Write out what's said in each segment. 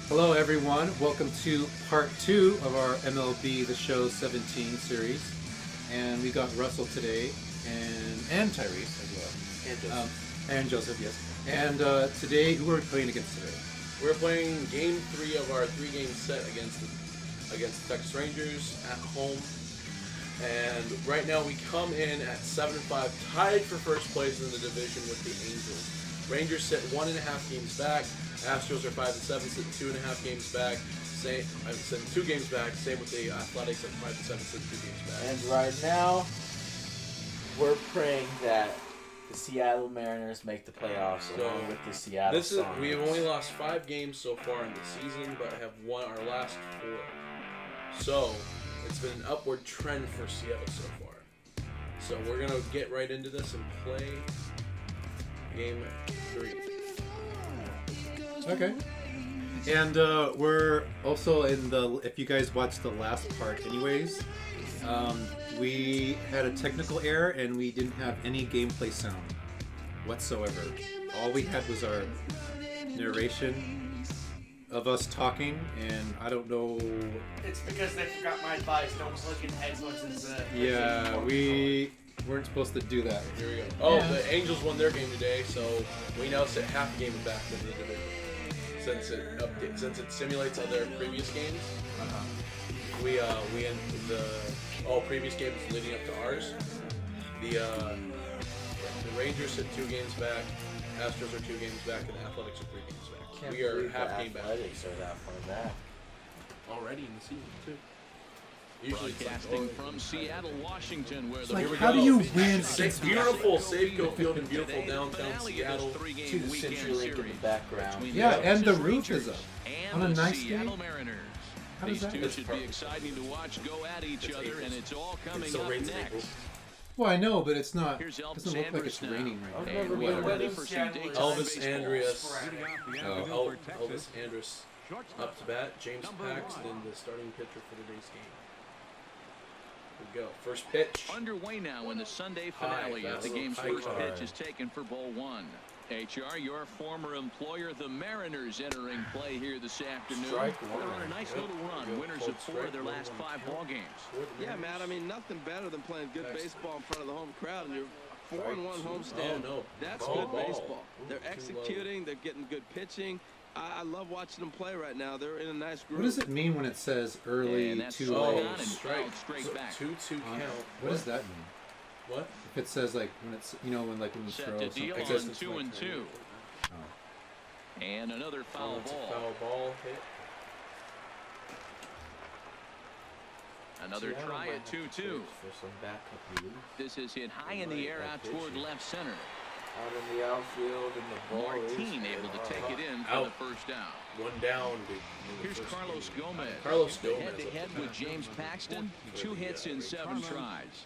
Hello, everyone. Welcome to part 2 of our MLB The Show 17 series. And we got Russell today, and Tyrese as well. And Joseph. And Joseph, yes. And today, who are we playing against today? We're playing Game 3 of our 3-game set against the Texas Rangers at home. And right now we come in at 7-5, tied for first place in the division with the Angels. Rangers sit 1.5 games back. Astros are 5-7, sit 2.5 games back. I'm sitting 2 games back. Same with the Athletics at 5-7, sit 2 games back. And right now, we're praying that the Seattle Mariners make the playoffs along with the Seattle Sounders. We've only lost 5 games so far in the season, but have won our last 4. So it's been an upward trend for Seattle so far. So we're gonna get right into this and play Game 3. Okay. And we're also in the, if you guys watched the last part anyways, we had a technical error and we didn't have any gameplay sound whatsoever. All we had was our narration of us talking, and I don't know... It's because they forgot my advice. Don't plug in headphones into... Yeah, we weren't supposed to do that. Here we go. Oh, yeah. The Angels won their game today, so we now sit half a game back into the division. Since it simulates other previous games, we end all previous games leading up to ours. The Rangers sit 2 games back, Astros are 2 games back, and the Athletics are 3 games back. We are half game back. Athletics are that far back. Already in the season too. Broadcasting from Seattle, Washington, where the how do you win? Beautiful Safeco Field in beautiful downtown Seattle. To the CenturyLink in the background. Yeah, and the roof is up on a nice day. How does These that two work? should be exciting to watch go at each other, and it's all coming up next. Well, I know, but it's not. Here's It doesn't look like it's raining right now. never And been ready ready for some daytime Elvis baseball. Andreas. Oh. Elvis Andreas up to bat. James Paxton, the starting pitcher for today's game. Here we go. First pitch. Underway now in the Sunday finale as the game's first pitch is taken for ball 1. HR, your former employer, the Mariners, entering play here this afternoon. Strike They're one. on a nice little run, winners of 4 of their last 5 ball games. Yeah, Matt, I mean, nothing better than playing good baseball in front of the home crowd, and you're 4-1 homestand. Oh, no. That's Ball. good baseball. Ooh, They're too executing. They're getting good pitching. I love watching them play right now. They're in a nice group. What does it mean when it says early And that's 2-0? swung on and strike. fouled straight back. 2-2 count. What does that mean? What? If it says like when it's when you Set throw to deal something. on 2-2. And another foul That's a ball. foul ball hit. Another try at 2-2. For some backup relief. This is hit high in the air out toward left center. Out in the outfield, and the ball Martin is able to take it in for Out. the first down. One down. Here's Carlos Gomez. Carlos Gomez. Head-to-head with James Paxton. 2 hits in 7 tries.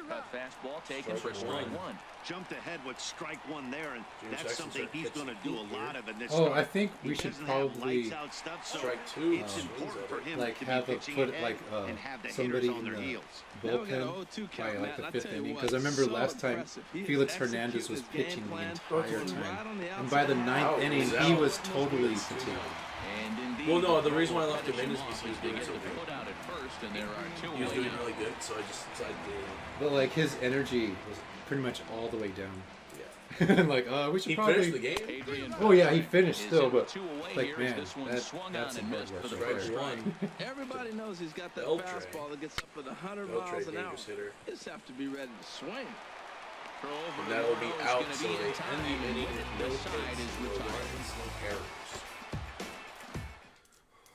A fastball taken for strike 1. Jumped ahead with strike 1 there, and James that's Jackson something he's going to do a lot of in this Oh, start. I think He we should doesn't have probably lights out stuff, so Strike 2. it's important for him like to have be a pitching put ahead like and have the somebody hitters on in their the heels. Now we got an bullpen 0-2 by count, like Matt, the and I 5th tell you inning what, because I remember so last time impressive. He is Felix Hernandez was executing his pitching the game entire plan. time, Right on the and by the outside. 9th inning He's he out. was totally fatigued. And indeed, Well, no, the reason why I left him in is finish because he was off as they doing get so the good. foot out at first, and there are 2 He was away doing now. really good, so I just decided to... But like his energy was pretty much all the way down. Yeah. Like we should He probably. finished the game. Adrian Oh yeah, he Beltre finished is still, in but 2 away like here as man, this one that, swung that's on and missed for the Strike first strike. 1. Everybody knows he's got that Beltre. fastball that gets up at 100 Beltre, miles an hour. dangerous hitter. You just have to be ready to swing. Throw over And to that'll be Morrow is out, gonna so be they in time, end the and inning with no this side hits, is no retired. runs, no errors.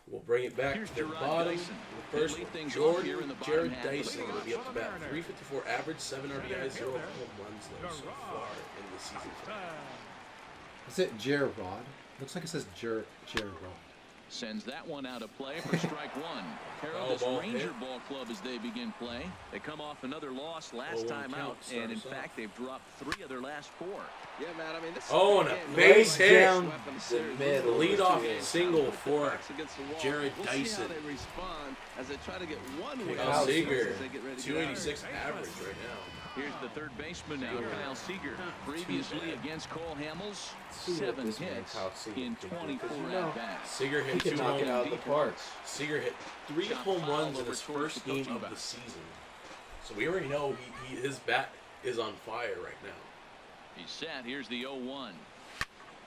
We'll bring it back Here's to the Gerard bottom. Dyson. The first He'll lead things one, off here in the bottom Jared half of the Dyson first. will be up to bat. 354 average, 7 RBIs, 0 home runs though so far in the season. Is it Jared Rod? Looks like it says Jared Rod. Sends that one out of play for strike 1. Carroll, this ball Ranger hit. ball club as they begin play. They come off another loss last 0-1 time count, out, start and in us off. fact, they've dropped 3 of their last 4. Yeah, man. I mean, this Oh, is and a game. base Right hit. down Down the the middle. Leadoff single Put for their backs against the wall. Jared We'll see Dyson. how they respond as they try to get one win Kyle Seager, as they get ready to get 286 out. average right now. Here's the third baseman now, Kyle Seager. Previously against Cole Hamels, 7 this man, hits Kyle Seager, in could do, 24 'cause, at-bats. Seager He hit can 2 knock it out home of the park. Seager hit 3 home runs in his first game of the season. So we already know his bat is on fire right now. He's set. Here's the 0-1.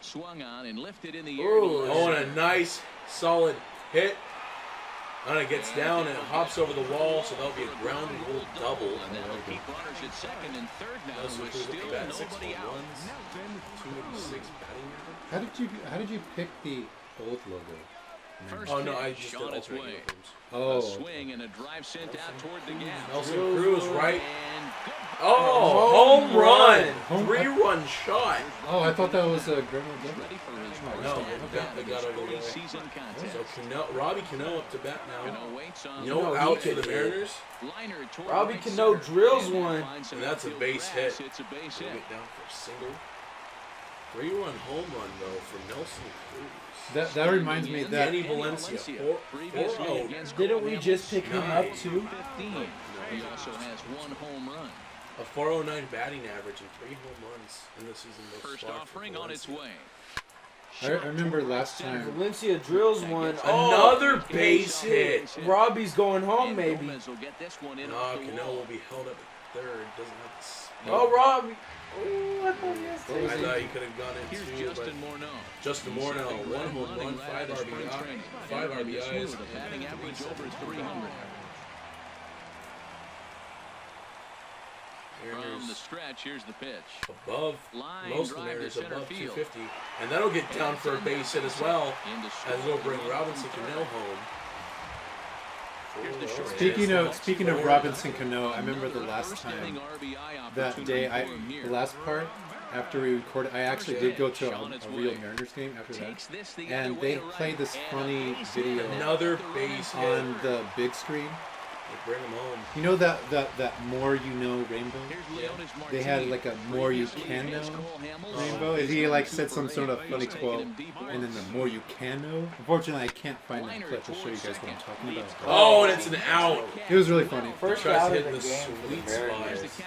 Swung on and lifted in the air. Oh, and a nice, solid hit. And it gets down and it hops over the wall, so that'll be a ground rule double. And that'll keep runners at second and third now with still nobody out. 286 batting average. How did you pick the old logo? First Oh no, I pitch just did on its alternate way. uniforms. A Oh, swing and a drive sent out toward the gap. Nelson Cruz, right? And good. Oh, home run! Home- 3-run shot. oh, I thought that was a Grandma double. Ready for his No, first it got over the way. season contest. So Robbie Cano up to bat now. Cano waits on No he out for could the hit. Mariners. liner toward Robbie right Cano center. drills And one. finds some And that's a outfield base grass. hit. It's a base Bring hit. it down for a single. 3-run home run though for Nelson Cruz. That reminds me that Danny Valencia, 4-0. Didn't we just pick him up too? 15. He also has 1 home run. A 409 batting average and 3 home runs in the season. First offering on its way. I remember last time. Valencia drills one. Another base hit. Robbie's going home, And maybe. Gomez will get this one in No, off the Cano wall. will be held up at third. Doesn't have the speed. Oh, Robbie. Oh, I thought he I was thought he could have gone in Here's too, but Justin Morneau. Justin He's Morneau, set the 1 home running run, lad 5 at spring RBIs, training. 5 And this RBIs, with a batting average over 300. From the Mariners stretch, here's the pitch. above Line most of the drive to Mariners center above field. 250, and that'll get down for a base hit as well, Into as it'll bring Robinson Cano home. Here's the short Speaking of Robinson Cano, I remember the last time that day. The last part after we recorded, I actually did go to a real Mariners game after that, and they played this funny video Another base hit. on the big screen. They bring him home. You know that more you know rainbow? They had like a more you can know rainbow. And he like said some sort of funny quote, and then the more you can know. Unfortunately, I can't find that clip to show you guys what I'm talking about. Oh, and it's an out. It was really funny. First Tries out to of hit the the game for the sweet spot. Mariners.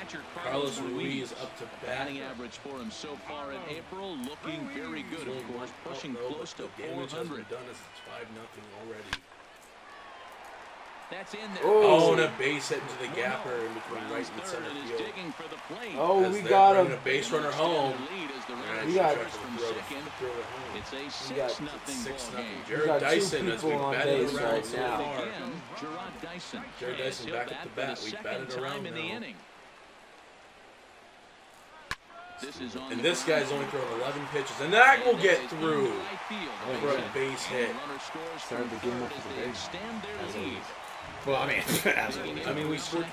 Carlos Ruiz up to bat. Batting average for him so far in April, looking very good, of course, pushing close to The damage has 400. been done as it's 5-0 already. That's in there. Oh, and a base hit into the gapper in between right and center field. Oh, As we they're got bringing him. a base runner home. We got- throw it home. It's a We got 6-0 6-0. ball game. Jared got two Dyson as we people on batted base around right so now. far. Again, Gerard Dyson. Jared Dyson He'll back up to for bat. the We second batted time around in the now. inning. This is on And the this ground. guy's only thrown 11 pitches, and that will get Into through right field. for a base hit. Runner scores Started from the game third off as with they a bang. extend their lead. Well, I mean, I mean, we scored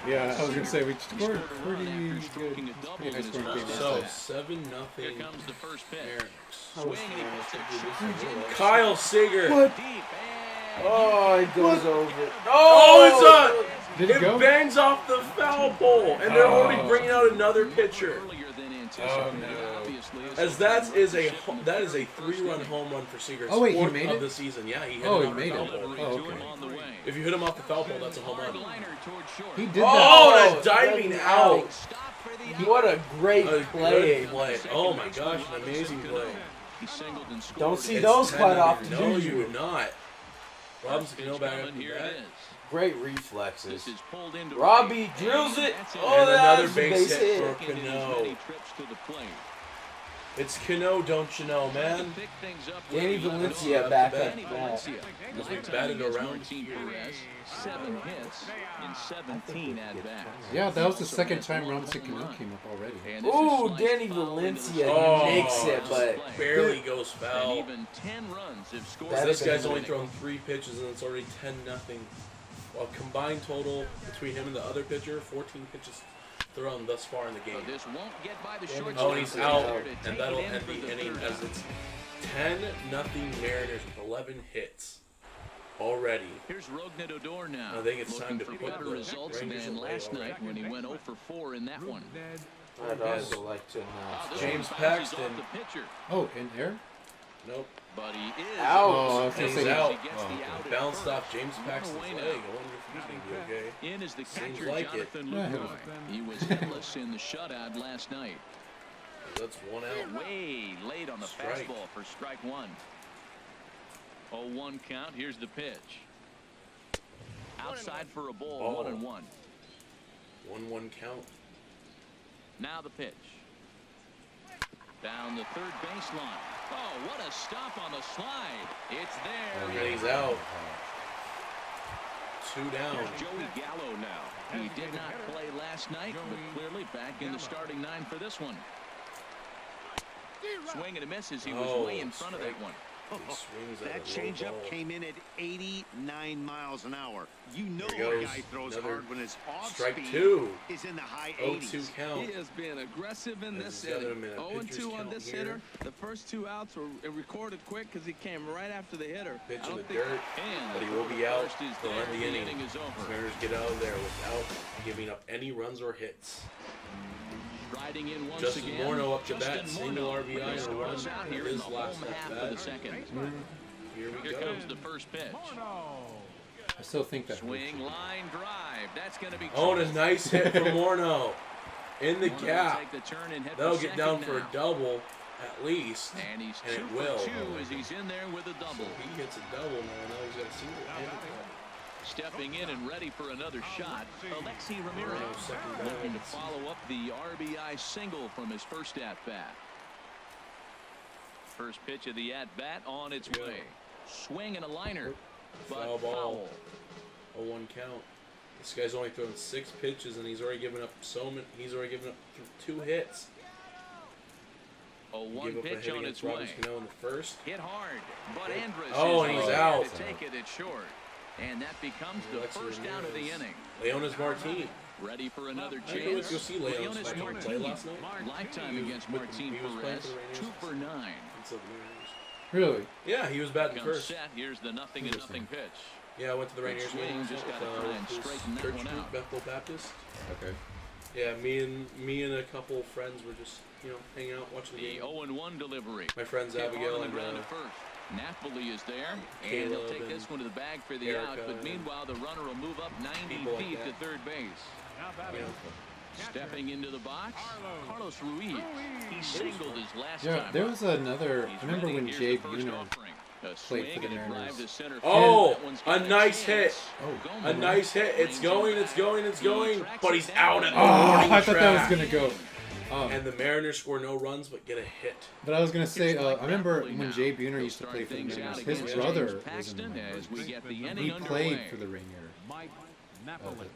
yeah, I was gonna say we scored pretty good. Double in his scoring first game. So at-bat. 7-0 Here comes the first pitch. Mariners. Swing and he puts it Kyle Seager. What? deep. And Oh, it goes over. Oh, Did it it go? bangs off the foul pole, and they're already bringing out another pitcher. earlier than anticipated, no. obviously. As that is a 3-run home run for Seager. Oh, wait, he fourth made of it? the season. Yeah, he hit Oh, it he off the made foul it. pole. Oh, To him okay. on the way. If you hit him off the foul pole, that's a home Hard run. liner toward short. He did that. Oh, and a diving out. Stop for the What a great A play. good play. Oh my gosh, an amazing play. He singled and scored. Don't see It's those quite 10-0. often, No, do you you? would not. Robinson Pitch can go back coming, after here that. it is. Great This reflexes. is pulled into Robbie right, drills and it. that's Oh, And that's another a base base hit hit. for Making his Cano. many trips to the plate. It's Cano, don't you know, man? Pick things up Danny with Valencia off. back Danny at bat. Valencia. Because we Lifetime batted against around Martin here. Perez, 7 hits in 17 at-bats. Yeah, that was the second time Robinson Cano came up already. And this is Ooh, sliced Danny foul into the Valencia Oh, makes it, just but barely goes And foul. even 10 runs have scored. That This is guy's a only good thrown 3 pitches and it's already 10-0. Well, combined total between him and the other pitcher, 14 pitches thrown thus far in the game. So this won't get by the short Oh, and he's out, and that'll end end the inning as it's 10-0 Mariners with 11 hits already. Here's Rognet Odor now. I think it's looking time to for put better the results Rangers than away last already. night when he went 0 for 4 in that one. I'd also like to announce This James one bounces Paxton. off the pitcher. Oh, in air? Nope. But he is. Ouch. Oh, I was gonna He's say out. He gets the out at Bounced first. off James Paxton's Away leg. I now. wonder if he's going to be okay. In is the Seems catcher, like it. Jonathan Yeah, Lucroy. He was hitless in the shutout last night. That's one out. Way late on the Strike. fastball for strike one. 0-1 count. Here's the pitch. Outside for a ball. 1-1. 1-1 count. Now the pitch. Down the third baseline. Oh, what a stop on the slide. It's there. And he's out. 2 down. Here's Joey Gallo now. He did not play last night, but clearly back in the starting 9 for this one. Swing and a miss as he was way in front of that one. He swings at That a low changeup ball. came in at 89 miles an hour. You know There a goes guy throws another hard when his off strike speed 2. is in the high 0-2 80s. count. He has been aggressive in And this he's got inning. him in a 0-2 on pitcher's this count hitter. here. The first 2 outs were recorded quick because he came right after the hitter. Pitch I in the don't think dirt. And But he the will be out first is to there. end the inning. is over. Mariners get out of there without giving up any runs or hits. Riding in once Justin again. Morneau up to Justin bat, single Morneau RBI will and start run us out here in in his the last home half at of the bat. second. Here we Here go. comes the first pitch. I still think that. Swing, line, drive. That's going to be. Oh, and a nice hit from Morneau. In the Morneau will gap. take the turn and hit That'll for get down second for a now. double at least. And he's And 2 it for will. 2 as he's in there with a So double. he hits a double now he's got a single and a double. Stepping in and ready for another shot, Alexi Ramirez. Morneau second Looking to base. follow up the RBI single from his first at-bat. First pitch of the at-bat on its Yeah. way. Swing and a liner, but Foul ball. foul. 0-1 count. This guy's only thrown 6 pitches and he's already given up He's already given up 2 hits. 0-1 Give up a pitch hit on against its way. Robert Cano in the first. Hit hard, but Andrus Oh, is and he's there out. to take it at short. And that becomes the Alexi first out of the Ramirez. inning. Leonis Martin. Ready for another I think let's chance. go see Leonis Leonis Martin Martin play last night. Lifetime He was against with the- Martin he was playing Perez. for the Rangers. 2 for 9. It's the Mariners. Really? Yeah, he was batting Comes first. set. Here's the 0-0 pitch. Yeah, I went to the Rangers swing, game. just with, gotta try and this straighten that church one group, out. Bethel Baptist. Okay. Yeah, me and a couple friends were just hanging out watching the The game. 0-1 delivery. My friends Hit hard Abigail on the and ground at first. Napoli is there, and Caleb he'll take and this one to the bag for the out. Erica But and meanwhile, the runner will move up 90 people like feet to that. third base. you know, Stepping into the box, Carlos Ruiz. He singled his last Yeah, time. there up. was another. He's I remember ready. when Here's Jay the first Buhner. offering. A played swing for the and a drive Mariners. to center field. Oh, That one's a got nice chance. hit. Gomez a nice hit. It's going, it's going, it's going. But he's out at the Oh, warning I thought that was track. gonna go. And the Mariners score no runs but get a hit. But I was gonna say, Here's Mike I remember Napoli when now. Jay Buhner He'll used to start play for the things Mariners. out His against brother James was in Paxton the as Mariners. we get the He inning played underway. for the Rainier.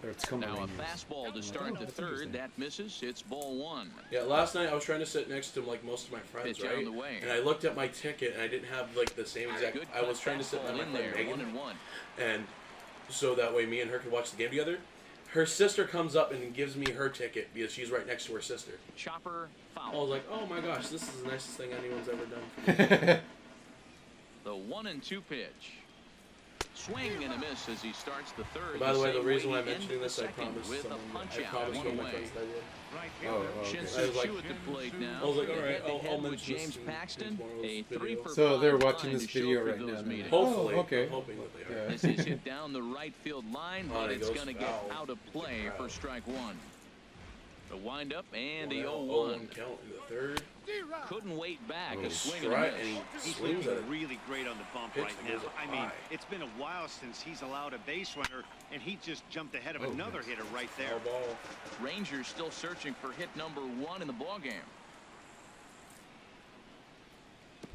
Or Tacoma Now a Rainiers. fastball to start the that's third. interesting. That misses. It's ball 1. Yeah, last night I was trying to sit next to like most of my friends, Pitch on right? the way. And I looked at my ticket and I didn't have like the same exact. Good I was cut trying to sit fastball with my in friend there. Megan, 1-1. and so that way me and her could watch the game together. Her sister comes up and gives me her ticket because she's right next to her sister. Chopper I foul. was like, oh my gosh, this is the nicest thing anyone's ever done for me. The 1-2 pitch. Swing and a miss as he starts the third. By the way, the same reason why he I'm mentioning ended this, the I second promised with someone, a punch I out, promised one one of my away. friends that I would. Oh, okay. Shin-Soo I was like- Choo at the plate now. I was like, all right, Head-to-head I'll with mention this James in Paxton, one of those a 3 videos. for So 5 they're watching line this to show video for right those now. meetings. Hopefully, Oh, okay. I'm hoping that they are. Yeah. This is hit down the right field line, but Oh, it it's goes going to get foul. out of play It's a for foul. strike 1. The windup and the 0-1 0-1. count in the third. Couldn't wait back. Oh, A swing and a strike, miss. and he He's swings at looking it. really great on the bump Pitch right now. goes up I mean, high. it's been a while since he's allowed a base runner, and he just jumped ahead of Oh, another yes. hitter right there. Foul ball. Rangers still searching for hit number 1 in the ballgame.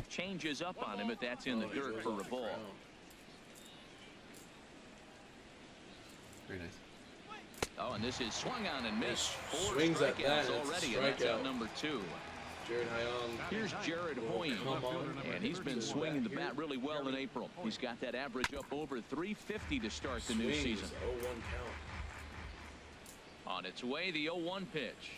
Changes up on him, but that's in the Oh, he dirt goes for off a the ball. ground. Very nice. Oh, and this is swung on and missed. He 4 swings at that, strikeouts and it's a already, and that's out strikeout. number 2. Jared Hyun. Here's Jared Hoying, Come on. and he's been swinging the bat really well in April. He's got that average up over 350 to start the new Swings, season. 0-1 count. On its way, the 0-1 pitch.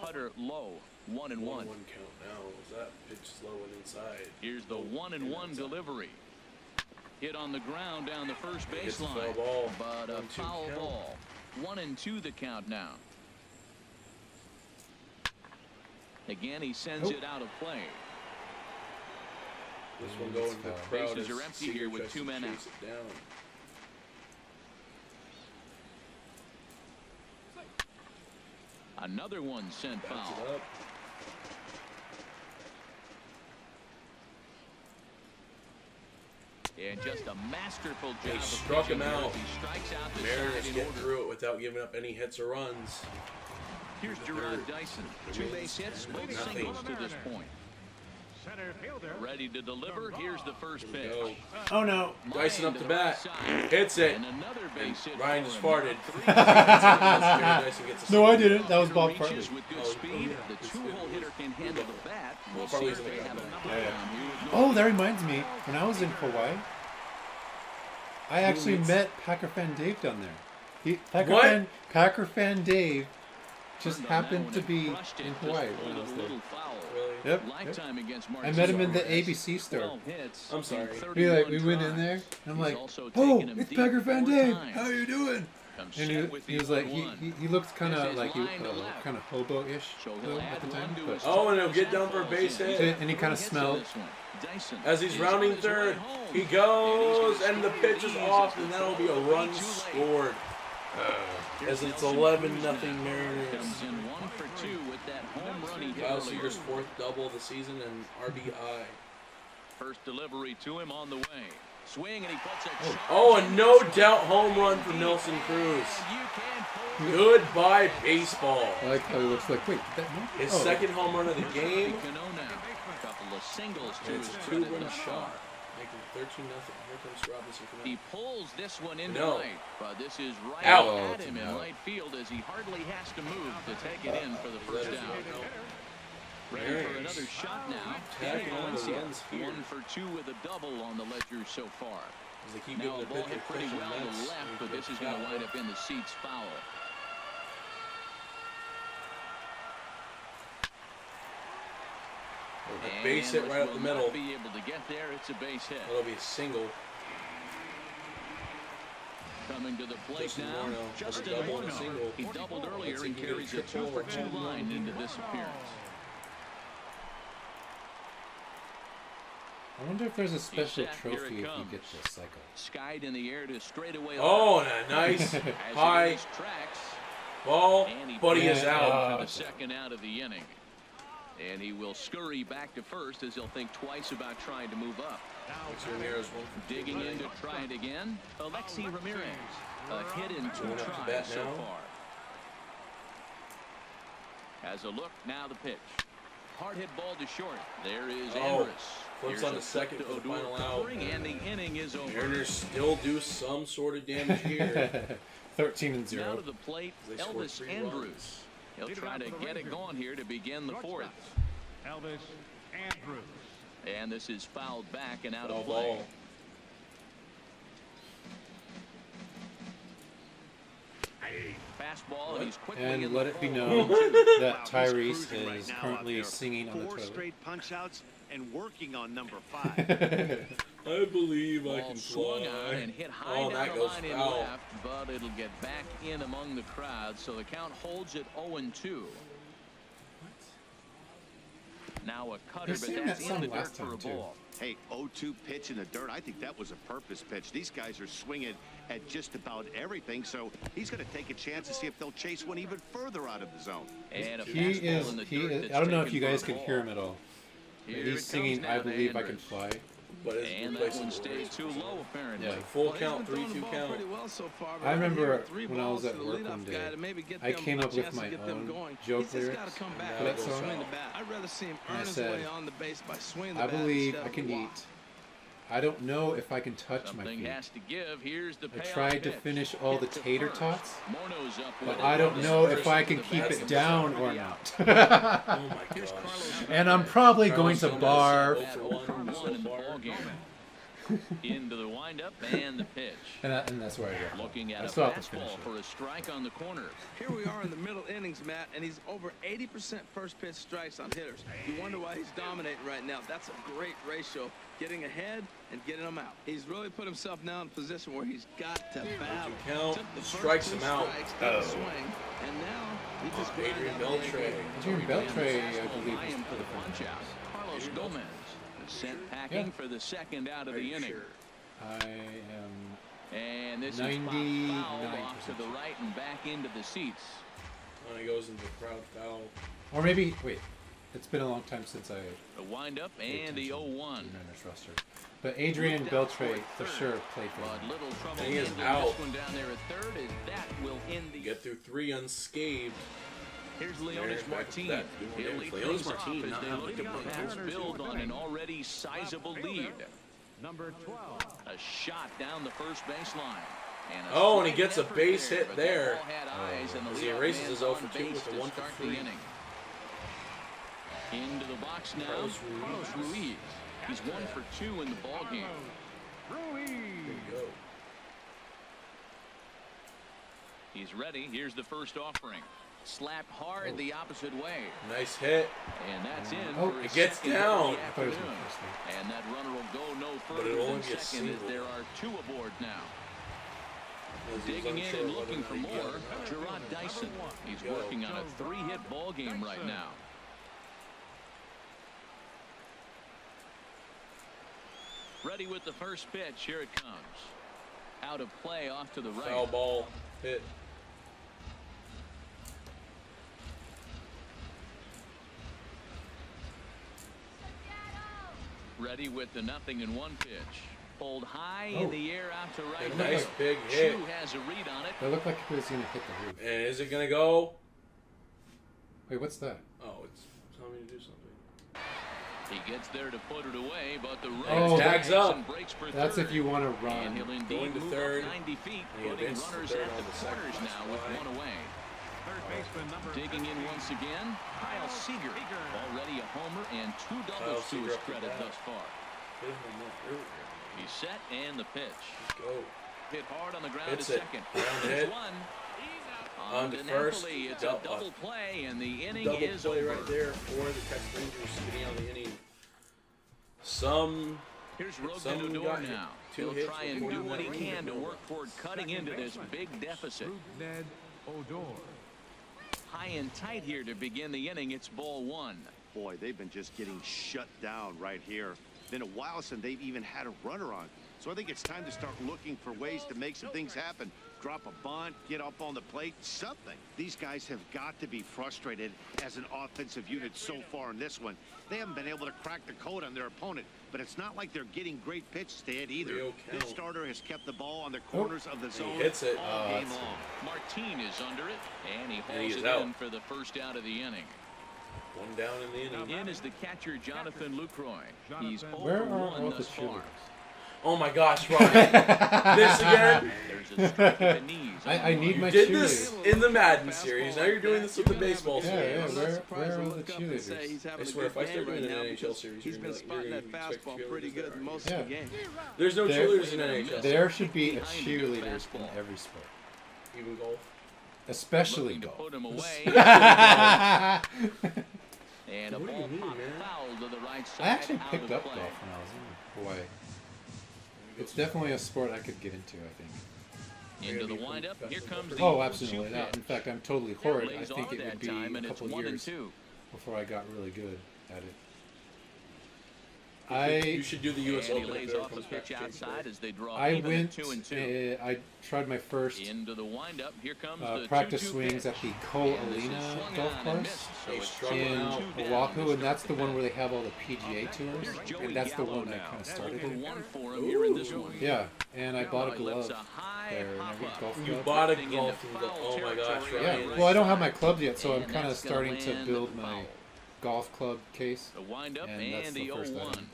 Cutter low, 1-1. 1-1 count now. Was that pitch slow and inside? Here's the 1-1 delivery. Hit on the ground down the first Gets the baseline, foul ball. but a 1-2 foul count. ball. 1-2 the count now. Again, he sends Nope. it out of play. This one going to the crowd. Bases are empty here with 2 men out. It down. Another one sent Backs foul. it up. And just a masterful job. They of struck him pitching here out. as He strikes out the Mariners side in get order. through it without giving up any hits or runs. Here's Gerard Dyson. 2 base hits, both Nothing. singles to this point. Center fielder. Ready to deliver. Here's the first pitch. Go. Oh no! Dyson up Line to the right bat. side. Hits it. And another base hit. Ryan for just him. farted. Dyson gets a No, I single. didn't. That was Bob Reaches Farley. with good Oh, speed. yeah. The 2-hole hitter can handle the bat. We'll see Farley's if they in the have back. enough Yeah, yeah. time here with Oh, no- that reminds me. When I was in Hawaii, I actually met Packer fan Dave down there. Packer fan Dave just Turned on that happened one to and be crushed it. in Just Hawaii pulled when I it was a there. little foul. Really? Yep. Lifetime against I Marcus met him in the Suarez. ABC store. 12 hits I'm sorry. in We 31 went in tries. there, and I'm He's like, also "Oh, taken him it's deep Packer fan 4 Dave. times. How you doing?" Comes And set with he the was like, 0-1. he looked kind This of is like line to left. kind of hobo-ish So he'll at the add time. one to But his Oh, and he'll total. get down for a base Balls hit. in. And he kinda 3 hits in smelled. this one. Dyson As he's is rounding on his way third, home. he goes, And and the pitch is off, and that'll be a run scored. As it's 11-0 Mariners. Comes in 1 for 2 with that home run he hit Kyle earlier. Seager's 4th double of the season and RBI. First delivery to him on the way. Swing, and he puts a Oh, a no-doubt home run from Nelson Cruz. Goodbye, baseball. I like how he looks like, wait, did that no? His Oh. second home run of the game. A couple of singles to And it's his a credit 2-run thus far. shot, making 13-0. Here comes Robinson coming He up. pulls this one into No. right, but this is right Out. at him in Out. right field as he hardly has to move to take it in for the first That is down. no. Ready for Mariners. another shot now. Tagging on the Valencia, runs here. 1 for 2 with a double on the ledger so far. As they keep Now getting the the ball pitch hit pretty with well to the left, but this is going to wind up in the seats foul. A base hit right up the middle. Be able to get there. It's a base hit. That'll be a single. Coming to the plate Justin now, Morneau. Justin Double and a Morneau. single. He doubled earlier Let's see and if he can carries a get a 2 for triple 2 or line into this appearance. I wonder if there's a special set, here it trophy if you comes. get this cycle. Skied in the air to straightaway. Oh, left. and a nice As he high goes tracks, ball, and he but he is picks out. up for the second out of the inning. And he will scurry back to first as he'll think twice about trying to move up. Ramirez 1 for 2. Digging in to try it again, Alexi Ramirez. A hit in 2 Going up to tries bat so now. far. Has a look, now the pitch. Hard hit ball to short. There is Oh, Andrus. flips Here's on a the second flip to for the Odor final out. covering, and the inning is over. Mariners still do some sort of damage here. 13 and Now 0. to the plate, They scored Elvis 3 Andrus. runs. He'll try to get it going here to begin the 4th. Elvis Andrews. And this is fouled back and out Foul of play. ball. Fastball, and he's quickly And in let the it be hole. known that Wow, he's Tyrese cruising right is now out currently there. singing on the 4 toilet. straight punch outs and working on number 5. I believe I Ball can swung on fly. and hit high Oh, down that the goes line in foul. left, but it'll get back in among the crowd, so the count holds at 0-2. Now a cutter, They but sang that's that in song the dirt last for a time, too. ball. Hey, 0-2 pitch in the dirt. I think that was a purpose pitch. These guys are swinging at just about everything, so he's going to take a chance to see if they'll chase one even further out of the zone. And a He fastball in the is. dirt that's I don't know if taken you for a guys can ball. hear him at all. Here it He's comes singing now "I to Believe I Can Andrus. Fly." But it's And that replacing one stays too low, apparently. Yeah. full Well, he's count, been throwing 3-2 the ball count. pretty well so far, but I I remember hear 3 when I was balls at to the work leadoff one guy day, to maybe get I them came a up with chance to my get them own going. joke He's just lyrics got to come back for that and song. swing the bat. I'd rather see him And I earn his said, way on the base by swinging the I bat believe instead I of can walk. eat. I don't know if I can touch my Something feet. has to give. Here's the I payoff tried to pitch. finish all the Hit to tater first. tots, Morneau's up with but it. I don't know if I can The keep bat's it the down best or already not. Oh my Here's gosh. Carlos And I'm probably going to Carlos barf. Gomez, at 0 for 1 so in the far. ball game. Into the windup and the pitch. And that's where I go. Looking I at a still have to finish fastball it. for a strike on the corner. Here we are in the middle innings, Matt, and he's over 80% first pitch strikes on hitters. You wonder why he's dominating right now. That's a great ratio, getting ahead and getting them out. He's really put himself now in a position where he's got to battle. Count, Took the first strikes 2 him out. strikes, got a swing, and now he just Adrian grinded out the Beltre. inning. Adrian Beltre, I Fastball believe, high is him for for the the punch out. Carlos Gomez Sent packing for the second out of the inning. Sure. I am. And this is 99% fouled off to the right and back into the seats. And he goes into crowd foul. Or maybe, wait, it's been a long time since I The windup paid and the attention to 0-1. Mariners roster. But Adrian Beltre for sure played for But them. little trouble He is handling out. this one down there at third, as that will end the. Get through 3 unscathed. Here's Mariners Leonis back Martin. to that. Doing He'll it. lead Leonis things Martin off as not they having look a good to perhaps run. build on an already sizable lead. Number 12. A shot down the first baseline. Oh, and he slight gets a effort base hit but there. that ball had eyes, and the As he leadoff erases man's his 0 on for 2 base with a to 1 for start 3. the inning. Into the box now, Carlos Ruiz. He's 1 for 2 in the ball game. Ruiz. There you go. He's ready. Here's the first offering. Slapped hard the opposite way. Nice hit. And that's in Oh, for his it gets second down. of the I thought it was my afternoon. first thing. And that runner will go no But further it'll than only be a second as single. there are 2 aboard now. As he was Digging in unsure and whether looking or for not he more, got it or not. Gerard Dyson. He's Go. working on a 3-hit ball game right now. Ready with the first pitch. Here it comes. Out of play off to the right. Foul ball hit. Ready with the 0-1 pitch. Pulled high Oh. in the air out to right. A nice field. big hit. Chu has a read on it. That looked like it was going to hit the roof. And is it going to go? Wait, what's that? Oh, it's telling me to do something. He gets there to put it away, but the Oh, tags takes up. and breaks for That's third. if you want to And run. he'll indeed Going to move third. up 90 feet, And he putting advances to runners third at on the the second corners now with fly. 1 away. Third baseman number Digging in once again, Kyle Seager. Already a homer and 2 Kyle doubles to Seager his up to credit bat. thus far. Hit him up earlier. He's set and the pitch. Go. Hit hard on the ground Hits to it. second. Ground There's hit. one. On to first. Napoli, it's a double play, and the inning Double is play over. right there for the Texas Rangers getting out of the inning. Some Here's Rogdan Someone Odor got now. 2 He'll hits try and before do that what he Ranger can to goal. work toward cutting into this big deficit. Ned Odor. High and tight here to begin the inning. It's ball 1. Boy, they've been just getting shut down right here. Been a while since they've even had a runner on. So I think it's time to start looking for ways to make some things happen. Drop a bunt, get up on the plate, something. These guys have got to be frustrated as an offensive unit so far in this one. They haven't been able to crack the code on their opponent, but it's not like they're getting great pitches to hit either. Real This count. starter has kept the ball on the corners of the He zone hits it. all game that's long. Martin is under it, and he hauls he's it out. in for the first out of the inning. 1 down in the inning. In is the catcher, Jonathan Lucroy. He's Where 0 for are 1 all the thus far. cheerleaders? Oh my gosh, Ryan. This again? There's a strike at the knees. I need my Did this cheerleaders. in the Madden series. Now you're doing this with the baseball Yeah, series. yeah, where are all the cheerleaders? I swear, if I start doing an NHL series, He's you're been gonna be like, spotting you're that gonna expect fastball pretty cheerleaders good there. most Yeah. of the game. There's no There- cheerleaders in NHL. There should be a Behind the cheerleaders in fastball. every sport. Even golf. Especially Looking to golf. put him away. And a What do you ball mean, popped man? foul to the right side. I actually out picked of up play. golf when I was in Hawaii. It's definitely a sport I could get into, I think. Into the windup. Here comes the Oh, 0-2 absolutely not. In pitch. fact, I'm totally horrid. I Lays think off it that would be time, a and it's couple 1 and years 2. before I got really good at it. You should do the U.S. And he Open if lays it ever off a comes back pitch to change outside as they draw I even went. at 2 and 2. I tried my first Into the windup. Here comes the practice 2-2 swings pitch. at the And this is Ko-Alina swung golf on and course missed, so He's it's struggling two in out. down. Oahu, and that's the one where they have all the PGA tours, Here's Joey and that's the Gallo one that now. kind of started Over it. 1 for him here in this one. Yeah, and I bought a He lets glove a high there, and I hop went up. golf You club. bought a Drifting into golfing glove. foul Oh my gosh, territory Ryan. Yeah, well, I don't have my clubs yet, so I'm And kind of that's gonna starting to land build my foul. golf club case. The windup And and, that's the the first 0-1. item.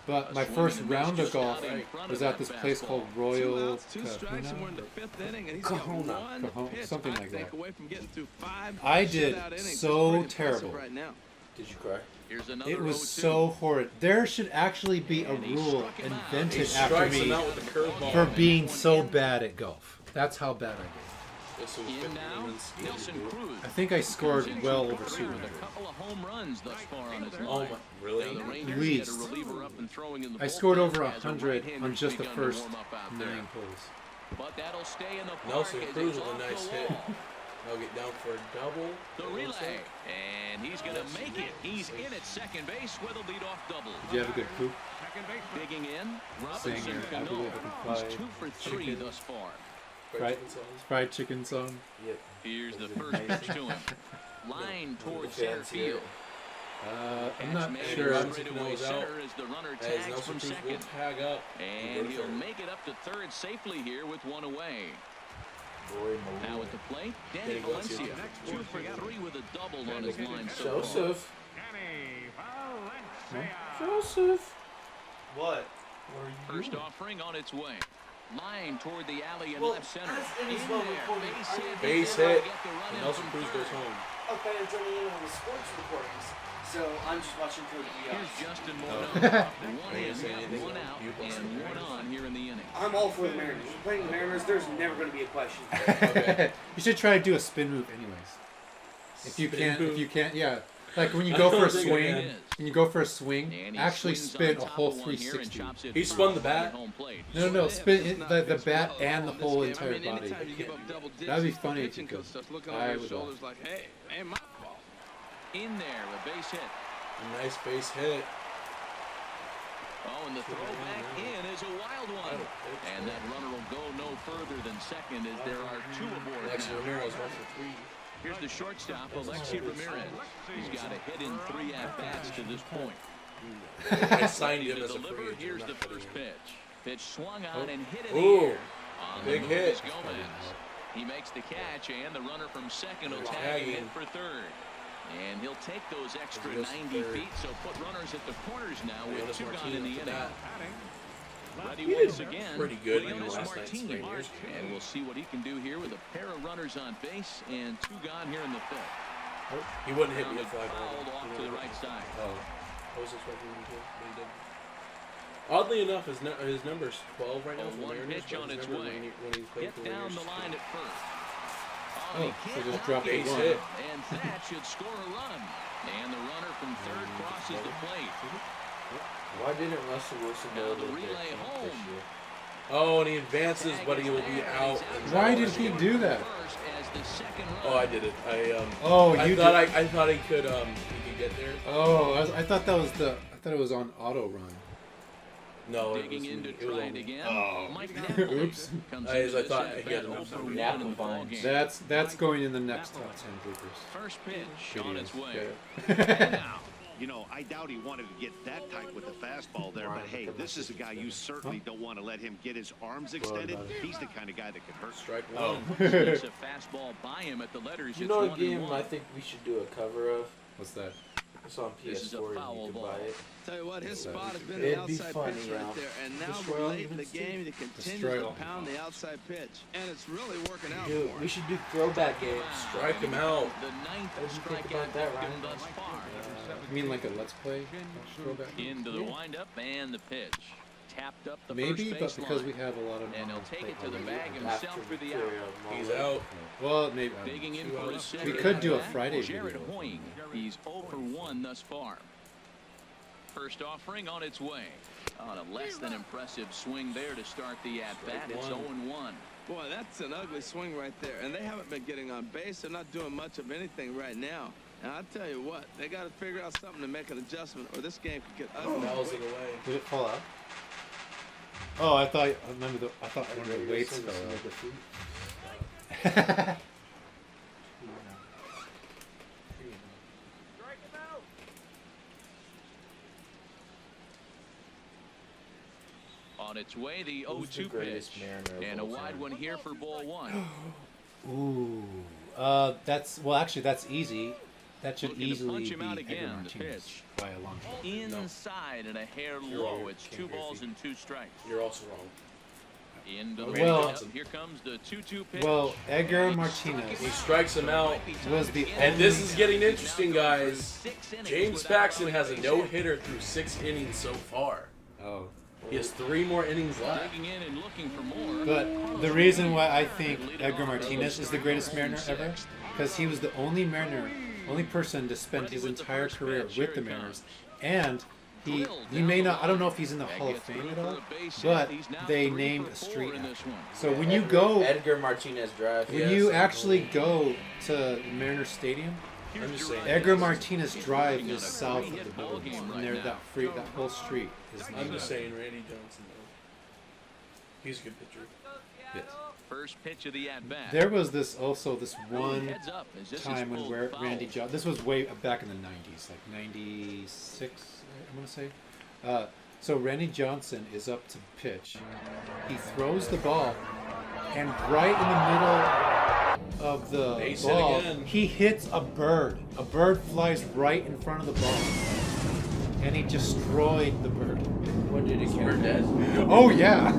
But my A swing first and a miss round of just golf out in front was of at that this place fastball. called 2 Royal outs, 2 strikes, and we're in the Kahuna. 5th inning, and he's Kahuna. got 1 Kahuna, pitch, something I like think, that. away from getting through 5 I did shutout innings. so It's pretty impressive terrible. right now. Did you cry? Here's another It was 0-2. so horrid. There should actually be a And he rule struck him out. He invented after strikes him me out with the curveball. for being so bad at golf. That's how bad I did. This was In 50 now, runs. Nelson Cruz. I think I scored well over With 200. a couple of home runs thus far on his Oh line. my, really? Now the Rangers At least. get a reliever up and throwing in the I scored bullpen over as a 100 right-hander's on just the begun to first warm up out there. 9 holes. But that'll stay in the park Nelson as Cruz he's with a off nice the hit. wall. I'll get down for a double. The relay, and he's going to make it. He's in at second base with a leadoff double. Did you have a good poop? Digging in, Saying Robinson I believe Cano. I can He's fly 2 for 3 chicken. thus far. Fried chicken song. Yep. Here's the first pitch to him. Line towards center field. I'm not Catch sure. made I'm straight taking away those center out. as the runner As tags Nelson from Cruz will second. tag up. And he'll make it up to third safely here with one away. Now at the plate, Danny There he goes, Valencia, yeah. 2 for 3 with a double on his line so far. Joseph. Danny Joseph. What? First offering on its way. Line toward the alley in Well, left center. as it is In well there, recorded, base I hit. mean, Base He'll hit. get the run in Nelson from Cruz third. goes home. a fan joining in on the sports recordings, so I'm just watching for the Here's EOS. Justin Morneau. One I didn't say in, anything. one out, You busted and your one ass. on here in the inning. I'm all for the Mariners. We're playing the Mariners. There's never going to be a question. Okay. You should try to do a spin move anyways. If you Spin can't, move? yeah. Like when you I go don't for a think I swing, can. when you go for a swing, And he actually swings on spin a top whole of one here and 360. chops it He first spun the right bat? at home plate. No, spin Not the pitch bat well and the in this whole game. entire I mean, body. anytime you give up double digits, That'd be the funny if pitching you coach could. starts looking I over his would shoulders like, hey, ain't my ball. In there, a base hit. A nice base hit. Oh, and the throw back in is a wild one. And that runner will go no further than second as there are 2 aboard Alexi now. Ramirez 1 for 3. Here's the shortstop, Alexi Ramirez. He's got a hit in 3 at-bats to this point. I signed Ready him to as a deliver. free agent. Here's I'm the not cutting first him. pitch. Pitch swung on and hit in the Ooh, air. On the big move hit. is Gomez. He makes the catch, and the runner from second will tag Tagging. him in for third. And he'll take those extra He goes 90 third. feet, so put runners at the corners now with Leonis 2 gone Martinez in the for inning. that. Ready He once did again. pretty good in the Leonis last night's Martinez. Rangers. And we'll see what he can do here with a pair of runners on base and 2 gone here in the 5th. He wouldn't hit me Grounded a fly ball. fouled off to the right side. Oh. I was expecting him to, but he didn't. Oddly enough, his number's 12 right now for the One Mariners. pitch but on his its number way. when he played Get for the down Rangers the line is at first. Oh, he so can't just block drop it. it base one. hit. And that should score a run. And the runner from third crosses the plate. Why didn't Russell Wilson Now go the to relay camp this home. year? Oh, and he advances, but he will be out. Why did he do that? First as the second run. Oh, I did it. Oh, I you thought did. I thought he could get there. Oh, I thought that was I thought it was on auto run. No, it was, Digging in to it try was it only, again. Oh. Mike Napoli Oops. comes I into this thought at he had bat enough 0 for for 1 Napoli in the ball vines. game. That's going in the next top 10 bloopers. First pitch on its way. Okay. And now, You know, I doubt he wanted to get that tight with the fastball there, but hey, this is a guy you certainly don't want to let him get his arms extended. He's the kind of guy that can hurt. strike Oh. one. sneaks a fastball by him at the letters. You It's know a 1-1. game I think we should do a cover of? What's that? It's on This is a PS4 foul and you can ball. buy it. Tell you what, his So, spot has been the it'd be outside funny, pitch right yeah. there. And now Destroy we're all late in the defense game, he Destroy continues to all pound the outside pitch. And it's really working out Dude, for we him. should do throwback games. Strike him out. The ninth What do you think strikeout about that, given Ryan? thus far. You mean like a Let's Play throwback? Into the windup and the pitch. Tapped up the Maybe, first but because we baseline. have a lot of. And he'll take it to the bag After himself for we the clear out. them all He's up. out. Well, maybe. Digging in 2 for the outs. second. We could do a at bat, Friday Jared video. Hoying. He's 0 for 1 thus far. First offering on its way. On a less than impressive swing there to start the at-bat. It's 0-1. Boy, that's an ugly swing right there. And they haven't been getting on base. They're not doing much of anything right now. And I'll tell you what, they got to figure out something to make an adjustment, or this game could get ugly. Fouls it away. Did it fall out? Oh, I thought one of the weights fell out. On its way, the Who's the 0-2 greatest pitch. Mariner of And a all wide time? one here for ball 1. Ooh. That's actually easy. That should Looking to easily punch be him out Edgar again, the Martinez pitch. by a long shot. Inside and a hair You're low. wrong. It's Ken 2 balls Griffey. and 2 strikes. You're also wrong. Into the Well- windup. Here comes the 2-2 pitch. Well, Edgar He Martinez He strikes him out. was the And this only- is getting interesting, guys. 6 innings James without Paxton allowing has a base no-hitter through 6 innings so far. Oh. He has 3 more innings hit. left. Digging in and looking for more. But the reason why I think Edgar Martinez is the greatest Mariner ever, because he was the only person to spend his entire career with the Mariners, and he may not. I don't know if he's in the Hall of Fame at all, but they named a street after him. So when you go, Edgar Martinez Drive. when you actually go to Mariners Stadium, I'm just saying. Edgar Martinez Drive is south of the building, and there that whole street is. I'm just saying, Randy Johnson though. He's a good pitcher. Yes. First pitch of the at-bat. There was this one Heads up, as this is time when full Randy foul. Johnson. This was way back in the '90s, like '96. I'm gonna say. So Randy Johnson is up to pitch. He throws the ball, and right in the middle of the Base hit ball, again. he hits a bird. A bird flies right in front of the ball, and he destroyed the bird. What did it count as? Oh yeah.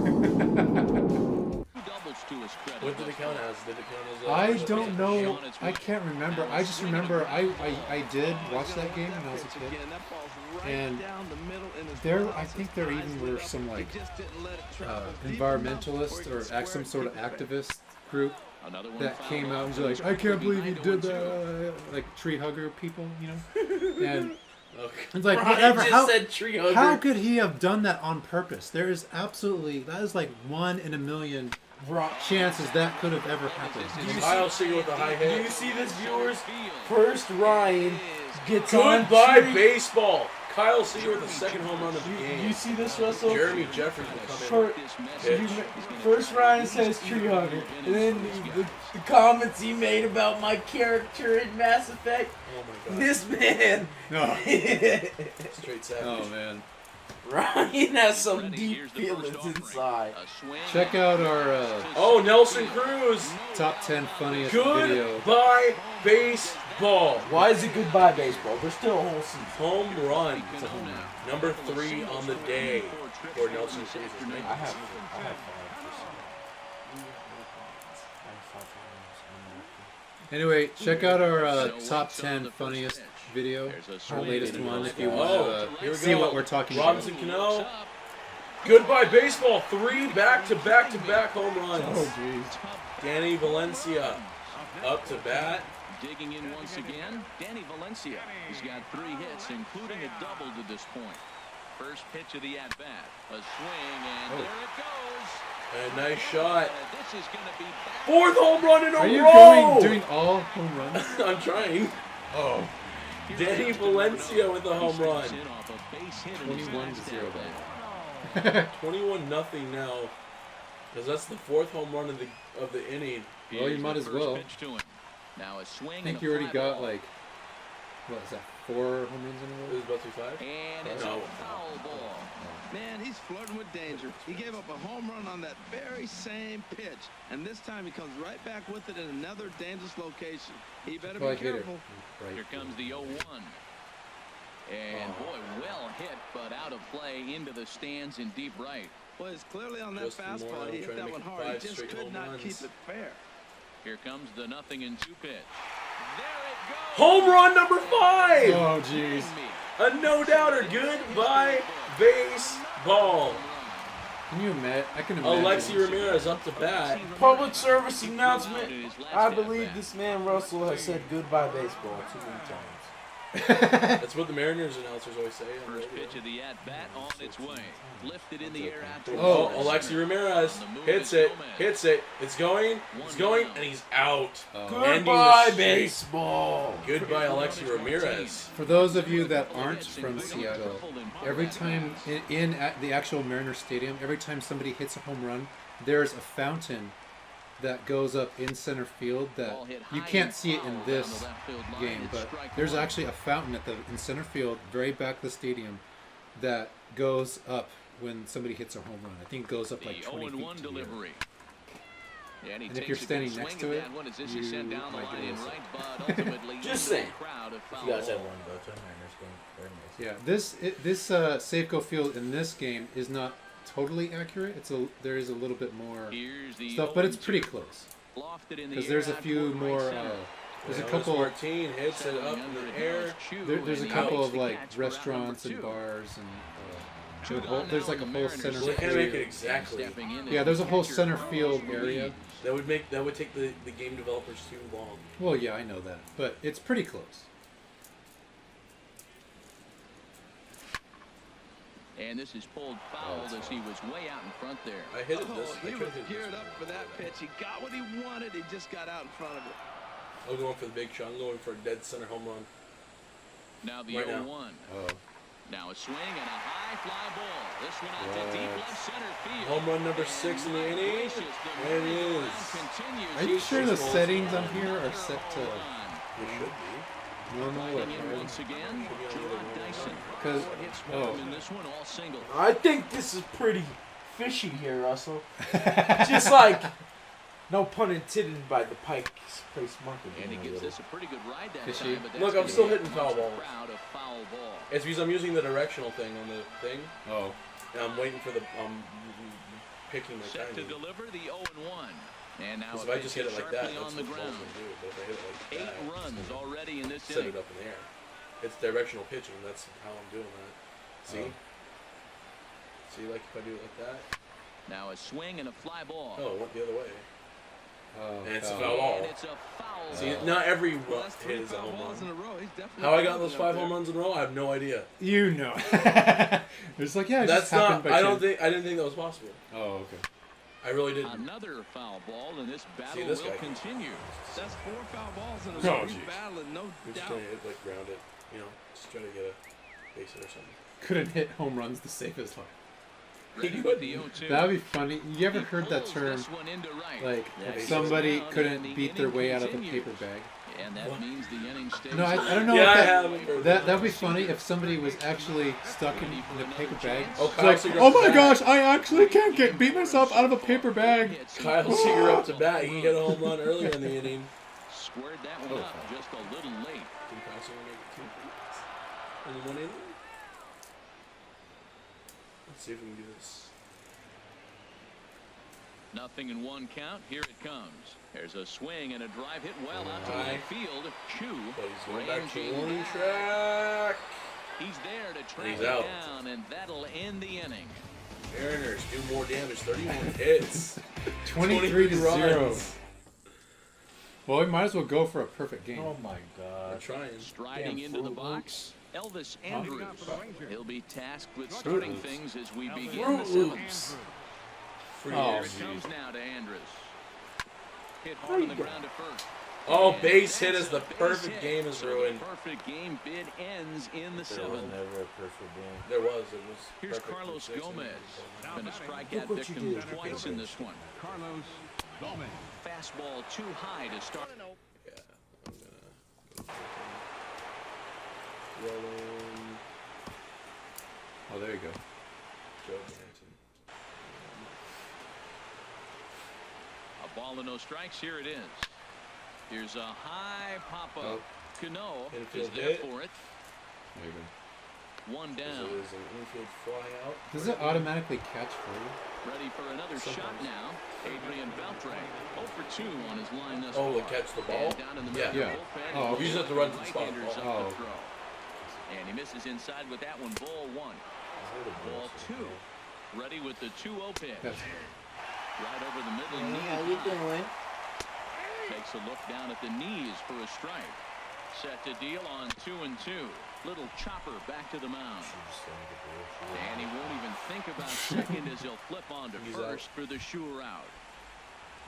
Doubles to his credit. What did it count as? Did it count as? I don't know. I can't remember. I just remember I did watch that game when I was a kid. And I think there even were some like environmentalists or some sort of activist group that came out and was like, I can't believe he did that, like tree hugger people, you know. And it's like whatever. How could he have done that on purpose? That is like 1 in a million chances that could have ever happened. Kyle Seager with a high hit. Do you see this, viewers? First Ryan gets on Goodbye tree. baseball. Kyle Seager with the second home run of the game. You see this, Russell? Jeremy Jeffries will come in. First Ryan says tree hugger, and then the comments he made about my character in Mass Effect. Oh my god. This man. No. Straight savage. Oh man. Ryan has some deep feelings inside. Check out our Oh, Nelson Cruz. top 10 funniest video. Goodbye baseball. Why is it goodbye baseball? There's still a whole season. Home run. Number 3 on the day for Nelson Cruz. I have 5. Anyway, check out our top 10 funniest video, our latest one, if you want to here we see go. what we're talking Robinson about. Cano. Goodbye baseball. 3 back-to-back-to-back home runs. Oh, jeez. Danny Valencia up to bat. Digging in once again, Danny Valencia. He's got 3 hits, including a double to this point. First pitch of the at-bat. A swing, and there it goes. A nice shot. This is going to be back. 4th home run in a Are you row. doing all home runs? I'm trying. Oh. Danny Valencia with a home run. 21-0. 21-0 now. Because that's the 4th home run of the inning. Well, you might as well. Now a swing. I think you already got like, what is that, 4 home runs in a It row? was about to be 5? And it's No. a foul ball. Man, he's flirting with danger. He gave up a home run on that very same pitch. And this time he comes right back with it in another dangerous location. He better be Probably hit it. careful. Right. Here comes the 0-1. And boy, well hit, but out of play into the stands in deep right. Well, it's clearly on that Justin fastball. Morneau He hit trying to that make one it hard. He 5 just straight could home not runs. keep it fair. Here comes the 0-2 pitch. There it goes. Home run number 5! Oh, jeez. A no-doubter. Goodbye baseball. Can you imagine? I can imagine. Alexi Ramirez up to bat. Public service announcement. I believe this man Russell has said goodbye baseball too many times. That's what the Mariners announcers always say. on First radio. pitch of the at-bat on its way. Lifted in the air out to Oh, first. Alexi Ramirez hits it. It's going, and he's out. Ending Goodbye the streak. baseball. Goodbye, Alexi Ramirez. For those of you that aren't from Seattle, every time in at the actual Mariners Stadium, every time somebody hits a home run, there's a fountain that goes up in center field that you can't see it in this game, but there's actually a fountain in center field, very back of the stadium, that goes up when somebody hits a home run. I think it goes up like 20 feet to the air. delivery. Yeah, And if you're standing next to it, you might get a Just saying. If you guys have one to go to a Mariners game, very nice. Yeah, this Safeco Field in this game is not totally accurate. There is a little bit more stuff, but it's pretty close. Because there's a few more. There's a couple. Martin hits it up in the air. There's a couple of like restaurants and bars and. There's like a whole center. Well, they can't make it exactly. Yeah, there's a whole center field area. That would take the game developers too long. Well, yeah, I know that, but it's pretty close. And this is pulled fouled as he was way out in front there. I hit it this. He was geared up for that pitch. He got what he wanted. He just got out in front of it. I'm going for the big shot. I'm going for a dead center home run. Now the Right 0-1. Oh. Now a swing and a high fly ball. This one out to deep left center field. Home run number 6 in the inning. There it is. Are you sure the settings on here are set to It should be. normal or Once again, Gerard Dyson. Because In this one, all single. I think this is pretty fishy here, Russell. Just like, no pun intended by the Pike's Place Market. And he gives this a pretty good ride that Fishy. time. But that's Look, I'm gonna still be hitting foul a balls. crowd of foul ball. It's because I'm using the directional thing on the thing. Oh. And I'm waiting for the picking my Set to timing. deliver the 0-1. And now Because a if I just pitch hit it like that, sharply that's on the what ground. balls will do. But if I hit it like 8 that, runs already in this set inning. it up in the air. It's directional pitching. That's how I'm doing that. See? Oh. See, like if I do it like that. Now a swing and a fly ball. Oh, it went the other way. Oh, And it's a foul. foul ball. And it's a foul See, ball. not every Well, run that's hit 3 is a foul home balls in run. a row. He's definitely How I got up those there. 5 home runs in a row, I have no idea. You know. It's like, yeah, it That's just happened not. by I don't chance. think. I didn't think that was possible. Oh, okay. I really didn't. Another foul ball, and this battle See, this will guy. continue. That's 4 foul balls in a Oh, row. He's geez. battling, no I'm just doubt. trying to hit, like ground it. You know, just try to get a base hit or something. Couldn't hit home runs the safest way. Ready with the 0-2. That'd be funny. You ever He heard that pulls term? this one into right. Like, Yeah, if he somebody down, and couldn't the beat their inning way out of a continues. paper bag. And that means the inning stays. No, I don't know Yeah, if I that, have. that would be funny if somebody was actually stuck in a paper bag. Oh, It's Kyle like, Seager oh up to my bat. gosh, I actually can't beat myself out of a paper bag. Kyle Seager up to bat. He hit a home run earlier in the inning. Squared that one up just a little late. Can Kyle Seager make it 2 points? Only 1 inning? Let's see if we can do this. Nothing in 1 count. Here it comes. There's a swing and a drive hit well out to Right. right field. Chu But he's going back to ranging warning down. track. He's there to track He's it out. down, and that'll end the inning. Mariners do more damage. 31 hits. 23 to 0. runs. Well, we might as well go for a perfect game. Oh my I'm God. trying. Striding Damn, into the Fruit box, Elvis Andrews. He'll be tasked with Fruit starting Loops. things as we begin Fruit the 7th. Loops. Free Oh, Here years. it comes now to Andrus. Hit hard on the ground at first. Oh, And base hit that's is the base perfect hit. game is So the ruined. perfect game bid ends in the There was 7th. never a perfect game. There was. It was. Here's perfect Carlos for 6 Gomez. innings. Been a strikeout Look what you victim did. twice in this one. Carlos Gomez. Fastball too high to start. Yeah, I'm gonna go for it. Rolling Oh, there you go. Joe Banton. A ball and no strikes. Here it is. Here's a high pop-up. Oh. Cano Infield is there hit. for it. There you go. 1 This down. is an infield fly out. Does it automatically catch for you? Ready for another shot Sometimes. now. Adrian Beltre. 0 for 2 on his line thus Oh, far. to catch the ball? And down in the Yeah. middle Yeah. of the bullpen. Oh, okay. You just have to run to the spot. Right-handers up Oh. to throw. And he misses inside with that one. Ball 1. Ball 2. Ready with the 2-0 pitch. That's Right over the middle. Knee How you high. doing? Takes a look down at the knees for a strike. Set to deal on 2-2. Little chopper back to the mound. And he won't even think about second as he'll flip on to He's first for the sure out.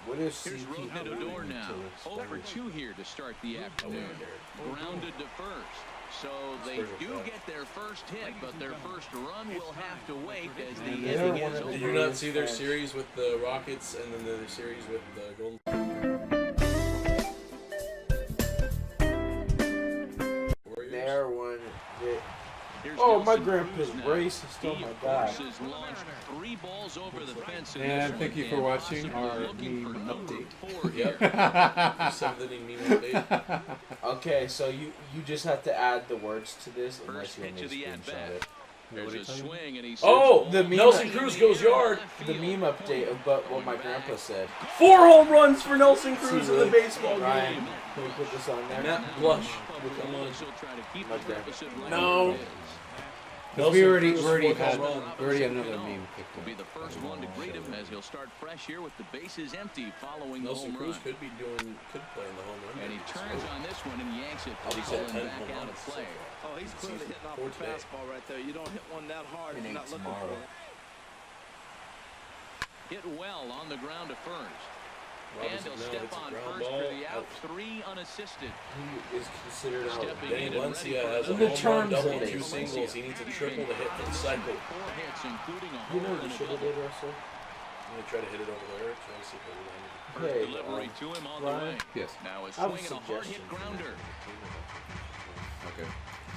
What is Here's CP Rohit doing Odor now. until it's 0 for done? 2 here to start the afternoon. Grounded to first. So they Spurs are do back. get their first hit, but their first run will have to wait as the And they're inning one is of the Did over. you not see their series with the Rockets and then the series with the Golden Warriors? There one. Here's Oh, my Nelson grandpa's Cruz now. racist. Oh He, my of God. course, has launched 3 balls over the fence in And this thank one, you for and watching possibly our looking for meme number update. 4 here. Yep. 7th inning meme update. Okay, so you just have to add the words to this unless First you want pitch me of to the screenshot at-bat. it. There's a swing, and he Oh, sends the ball meme- Nelson in Cruz the goes air yard. left The field. meme update about what my grandpa said. 4 home runs for Nelson Cruz See, in the look. baseball Ryan, game. can we put this on there? Matt Blush will come on. He'll try to keep My the deficit right No. where it is. Because we already Cruz, had fourth home run. another meme picked Will up. be the first one to greet him as he'll start fresh here with the bases empty following the Nelson home Cruz run. could play in the home run. And he turns on this one and yanks it He's foul at and 10 back home out of runs so play. far. Oh, he's clearly hitting off Four the today. fastball right there. You don't hit one that hard if you're not looking tomorrow. for it. Hit well on the ground to first. And Robinson he'll now step hits a on ground first ball. for the out, 3 unassisted. He is considered out. Stepping Danny in and Valencia ready has for a the home run, terms double, of it. 2 singles. He needs a triple to hit for the cycle. 4 hits, including a You home know run what you and a should have double. did, Russell? I'm going to try to hit it over there. Try to see if I can land it. First Hey, delivery to him on the Ryan? way. Yes. Now a I have a swing and a hard hit suggestion. grounder. Okay.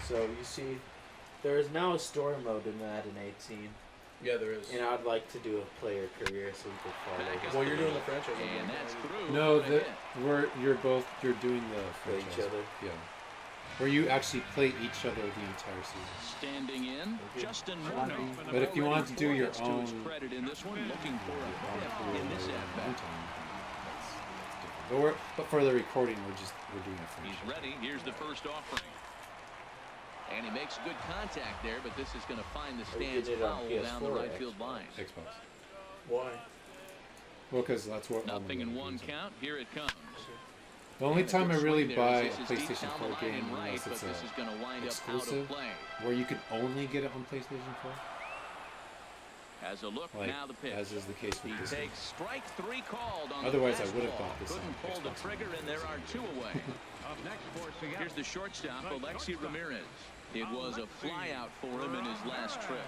So you see, there is now a story mode in Madden 18, Yeah, there is. and I'd like to do a player career so we could follow. Back this Well, you're doing the franchise. And that's through. No, for a hit. you're doing the play each franchise. other. Yeah. Where you actually play each other the entire season. Standing in, Justin Murno. But if you want to do Already your 4 hits to his own- credit in this one, looking for a fifth in this at-bat. But for the recording, we're doing a He's franchise. ready. Here's the first offering. And he makes good contact there, but this is going to find the Or you stands did it on foul down the PS4 or right field Xbox? line. Xbox. Why? Well, because that's what. all Nothing the in other one games are. count. Here it comes. The only time I Good really swing there buy a as this is deep PlayStation down 4 the line game and right, unless but it's this is going to wind up out exclusive, of play. where you can only get it on PlayStation 4. As a look, Like, now the pitch. as is the case with He this game. takes strike 3 called on Otherwise, the I would have fastball. bought this on Couldn't pull the Xbox trigger, One. and there are 2 away. Here's the shortstop, Alexi Ramirez. It was a flyout for him in his last trip.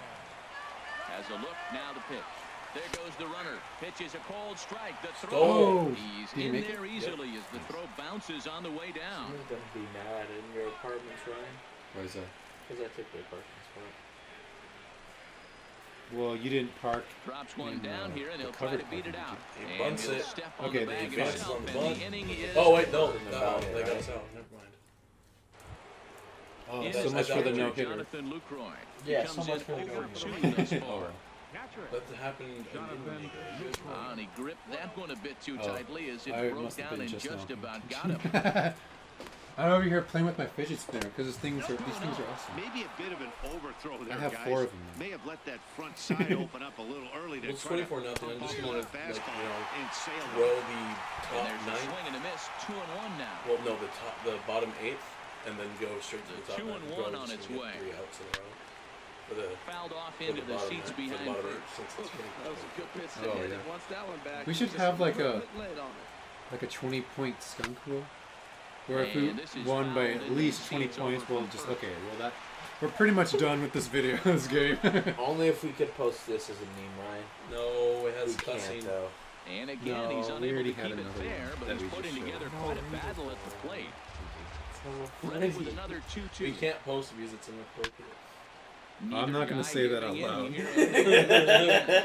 As a look, now the pitch. There goes the runner. Pitch is a cold strike. The throw. Oh, He's did he in make there easily as the throw bounces on the way down. Someone's gonna be mad in your apartments, Ryan, Why is that? because I took their parking spot. Well, you didn't park. Drops one in, down here, and the he'll try to covered beat it parking, out. He And bunts he'll it. step on Okay, the then bag he bunts himself, on the and bunt. the inning is Oh, wait, no. Something No, about it, they got right? us out. Never mind. Oh, in so his much for the catcher, no hitter. Jonathan Lucroy. Yeah, He comes so much in for the over no-hitter. 2 thus Oh, far. well. That happened in India. And he gripped that one a bit too Oh, tightly as it I broke must have down been and just just now. about got him. I'm over here playing with my fidget spinner because these things are awesome. Maybe a bit of an overthrow there, I have guys. 4 of them. May have let that front side open up a little early to Well, it's try to 24-0. I'm pump just up going on a to, fastball and sail throw it. the And top there's a 9. swing and a miss, 2-1 now. Well, no, the bottom 8th, and then go straight to the top 9. 2-1 on its way. 3 outs in a row. For the, Fouled off for into the bottom seats 9, behind for the bottom first. 8, since it's pretty That was a good pitch Oh, to hit. yeah. And once that one back, We he should just have like little a- bit late on it. Like a 20-point skunk rule, where if we And this is won by fouled at into least the 20 seats points, over we'll from just first. okay. Well, that we're pretty much done with this video, this game. Only if we could post this as a meme, Ryan. No, it We has can't cussing. though. And again, No, he's we unable already to had keep it another fair, one but that he's we just putting showed. together quite a battle at the plate. So Ready with funny. another 2-2. We can't post it because it's inappropriate. I'm not gonna guy say that getting out in loud. here.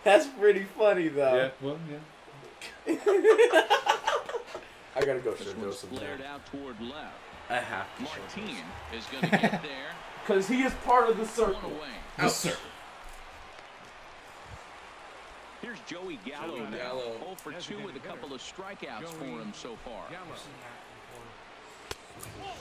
That's pretty funny though. Yeah, well, yeah. I gotta go This show one's Joseph flared now. out toward left. I have to show Martin Joseph. is going to get there. Because he is part of the One circle. away. Yes, sir. Here's Joey Gallo Joey now. Gallo. 0 for 2 with a couple of strikeouts for him so far.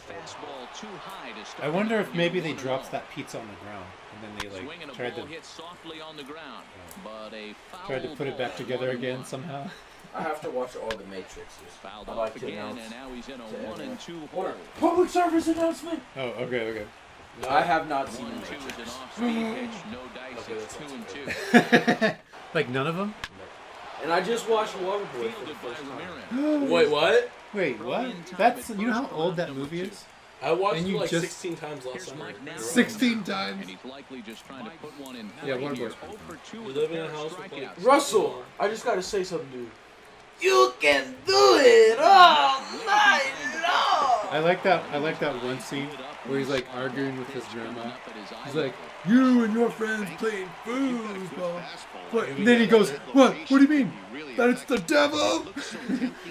Fastball too high to start. I wonder out if maybe here they 1-0. dropped that pizza on the ground and then they Swing and a tried ball to hit softly on the ground, but a foul put it back ball, together 1-1. again somehow. I have to watch all the Matrixes. Fouled I'd off like to again, announce and now he's in a to everyone. 1-2 hole. Public service announcement. Oh, okay. I have not seen 1-2 the is an Matrix. off-speed pitch, no dice. Okay, It's that's 2-2. Like none of them? And I just watched Waterboy for the Fielded by first time. Ramirez. Wait, what? Wait, what? That's you know how old that movie is? I watched And it you like just- 16 times last Here's summer. Mike now. You're right. 16 And times. he's likely just trying to put one in Yeah, play one here. was- 0 for 2 We with live a in pair a of house with, like, strikeouts. Russell, I just gotta say something, dude. You can do it all night long. I like that one scene where he's like arguing with his grandma. He's like, "You and your friends playing foosball." What? And then he goes, "What? What do you mean? That it's the devil?"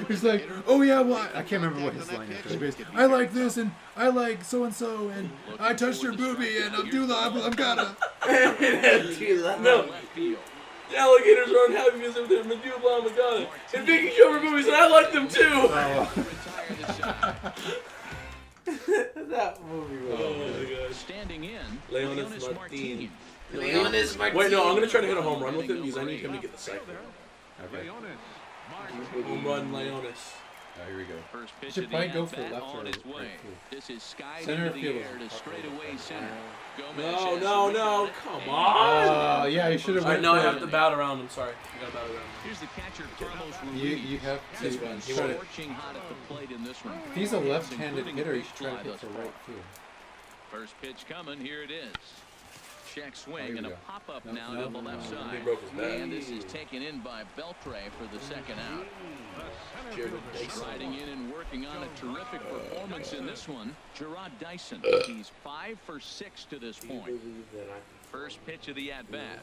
He's like, "Oh yeah, well I can't remember what his line is. But he goes, I like this and I like so and so and I touched your boobie and I'm gonna." No. The alligators are unhappy because of their medulla oblongata. And Vicky Show movies, and I like them too. That movie was. Oh my gosh. Standing in, against Martin. Leonis Martin. Wait, no, I'm going to try to hit a home run with him because I need him to get the cycle. Okay. Home run, Leonis. Here we go. First pitch should of probably the go for at-bat left or on its right way. field. This is skied Center into the field air is to straightaway center. Gomez No, has no, to no, reach it. come And on. Yeah, you should have. All right, now I have to bat around. I'm sorry. You got to bat around. Here's the catcher, Carlos You have to This one. try to. scorching hot at the plate in this one. If he's a left-handed Including hitter, a you should try to fly hit thus for far. right field. First pitch coming. Here it is. Check swing here and we a go. pop-up No, now no, to the no, left no, side. He broke his back. And this is taken in by Beltre for the second out. Jared Dyson. Riding in and working on a terrific performance in this one, Gerard Dyson. He's 5 for 6 to this point. First pitch of the at-bat.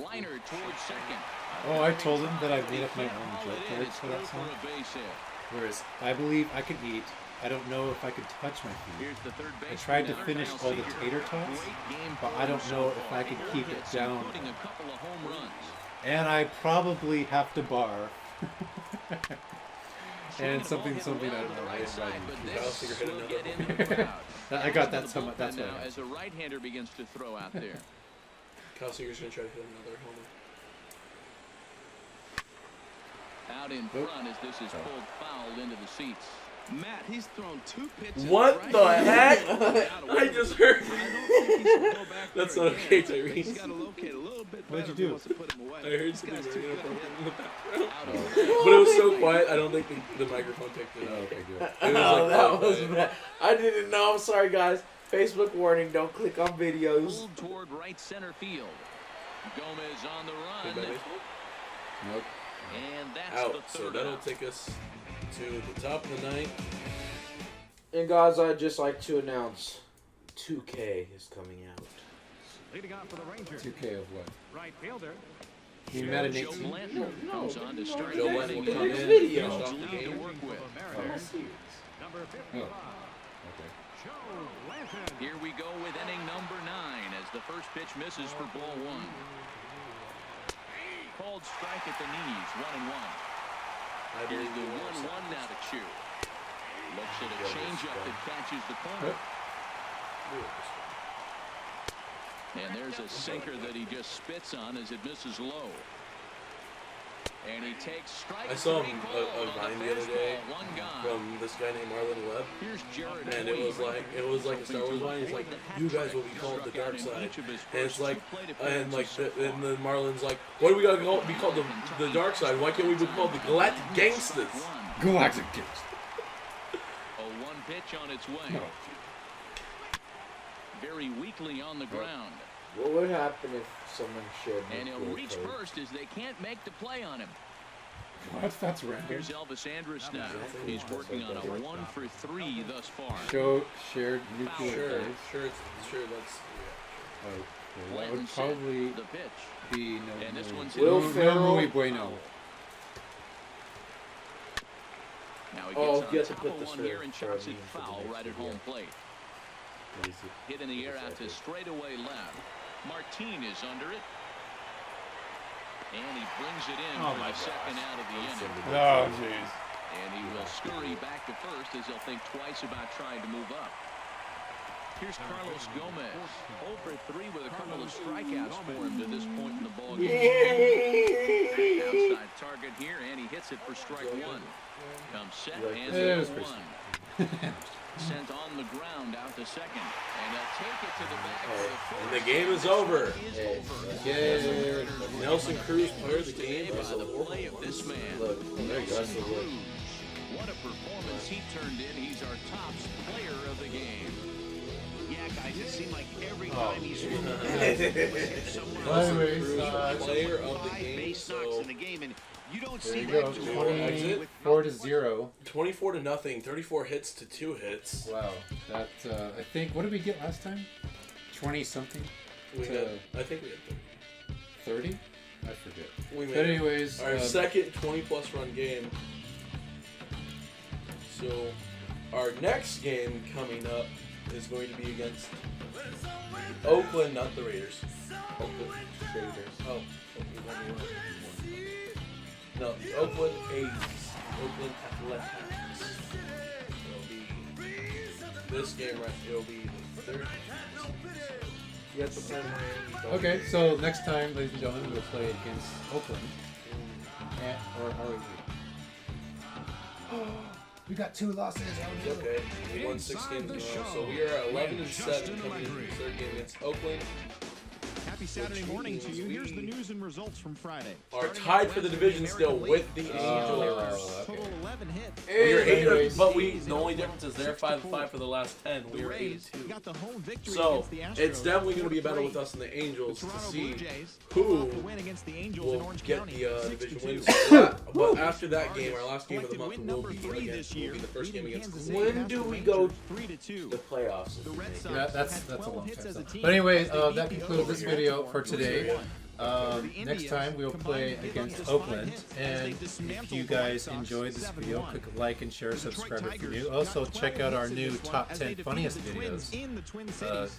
Liner towards second. Oh, I told him that I made up my own Haul joke it in. lyrics It's for that through song. for a base hit. Whereas I believe I could eat. I don't know if I could touch my food. Here's the third I base. tried to finish all the tater tots, but I don't know if I could keep it down. Including a couple of home runs. And I probably have to barf. And something I don't know. Right side, but Kyle Seager this hit will another get one. into the crowd. I got that Into the somewhat. That's bullpen what now I as a right-hander begins to throw out there. Kyle Seager's going to try to hit another homer. Out in front as this is pulled foul into the seats. Matt, he's thrown 2 pitches. What right the in heck? the middle. I just heard. I don't think he should go back That's there not again. okay, He's Tyrese. got to locate a little bit What'd better you if he do? wants to put him away. I heard This something guy's too very good to hit. inappropriate in the background. Out of But it was so quiet, I don't think the microphone picked it Oh, up. okay, good. It was Oh, like that really was quiet. bad. I didn't know. I'm sorry, guys. Facebook warning. Don't click on videos. pulled toward right center field. Gomez on the Big bad run. baseball? Nope. And that's Out. the So third that'll out. take us to the top of the ninth. And guys, I'd just like to announce 2K is coming out. Leading off for the Rangers. 2K of what? Right fielder. He met an Joe 18. Blanton comes on to start Joe the Blanton inning. will come Next in. video. finish off the Lead to game. work with. Mariners. Number 55. Okay. Joe Blanton. Here we go with inning number 9 as the first pitch misses for ball 1. Called strike at the knees, 1-1. I Here's believe the we will. 1-1 now to Chew. Looks at a changeup that catches the corner. And there's a sinker that he just spits on as it misses low. And he takes strike I saw 3 him called a on the Vine the other day fastball, 1 gone. from this guy named Marlon Webb. Here's Jared And it was like a Star Wars line. He's like, you guys will be called the dark side. And it's like, and then Marlon's like, what do we gotta be called the dark side? Why can't we be called the Galactic Gangsters? Galactic Ghost. A 1 pitch on its way. No. Very weakly on the ground. What would happen if someone shared And he'll nuclear reach code? first as they can't make the play on him. What? That's random. Here's Elvis Andrus now. He's working on a 1 for 3 thus far. Show shared nuclear Sure, codes. sure, that's Oh, okay. That Blanton would set probably the pitch. be no. And this no, one's Will no, Ferrell. no muy bueno. Now he Oh, gets you on have to top put of this one for- here and for chops a it meme for the foul next right at video. home plate. What is it? Hit in the air out to straightaway left. Martin is under it. And he brings it in Oh for my the second out of the inning. Oh, jeez. And he will scurry back to first as he'll think twice about trying to move up. Here's Carlos Gomez. 0 for 3 with a couple of strikeouts for him to this point in the ballgame. Outside target here, and he hits it for strike 1. Comes set, hands Yeah, it it was to pretty 1. Sent on the ground out to second. And they'll take it to the back for the first. And the game is over. Is over. Yeah. Nelson Cruz player of the game. By the play of this man. Look, there you go. That's the look. What a performance he turned in. He's our top player of the game. Yeah, guys, it seemed like every Oh. time he's Well, anyways, Player of the 5 game. base knocks So in the game, and you don't there see you that go. too 24 to 0. 24 to nothing. 34 hits to 2 hits. Wow. That I think. What did we get last time? 20 something. We To- had, I think we had 30. I forget. 30. We But made anyways, our second 20-plus run game. So our next game coming up is going to be against Oakland, not the Raiders. Oakland Raiders. Oh, no, the Oakland A's. Oakland Athletics. It'll be this game right. It'll be the third. You have to plan when. Okay, so next time, ladies and gentlemen, we'll play against Oakland. Or are we? We got 2 losses. Okay, we won 6 games in a row, so we are at 11-7 coming into the third game against Oakland. Happy Saturday morning to you. Here's the news and results from Friday. Are tied for the division still with the Angels. Total 11 hits. We're 8, but the only difference is they're 5-5 for the last 10. We are 8-2. Got the home victory So against the Astros. it's definitely going to be a battle with us and the Angels to see who will get the division wins. But after that game, our last game of the month will be the first game against Cleveland. When do we go to the playoffs? Yeah, that's a long time. But anyway, that concludes this video for today. Next time we'll play against Oakland, and if you guys enjoyed this video, click like and share, subscribe if you're new. Also check out our new top 10 funniest videos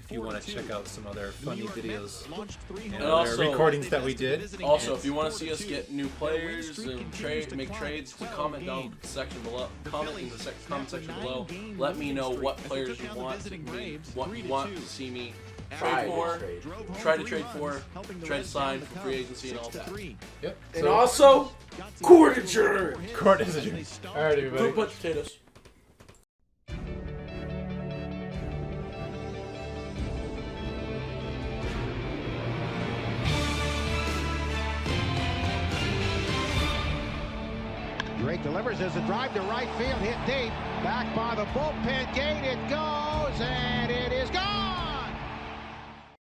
if you want to check out some other funny videos and other recordings that we did. Also, if you want to see us get new players and make trades, comment down section below. Comment in the comment section below. Let me know what players you want to see me try to trade for, try to sign for free agency and all that. Yep. And also, court adjourned. Court is adjourned. All right, everybody. Bunch of potatoes. Drake delivers as a drive to right field, hit deep, back by the bullpen gate, it goes, and it is gone!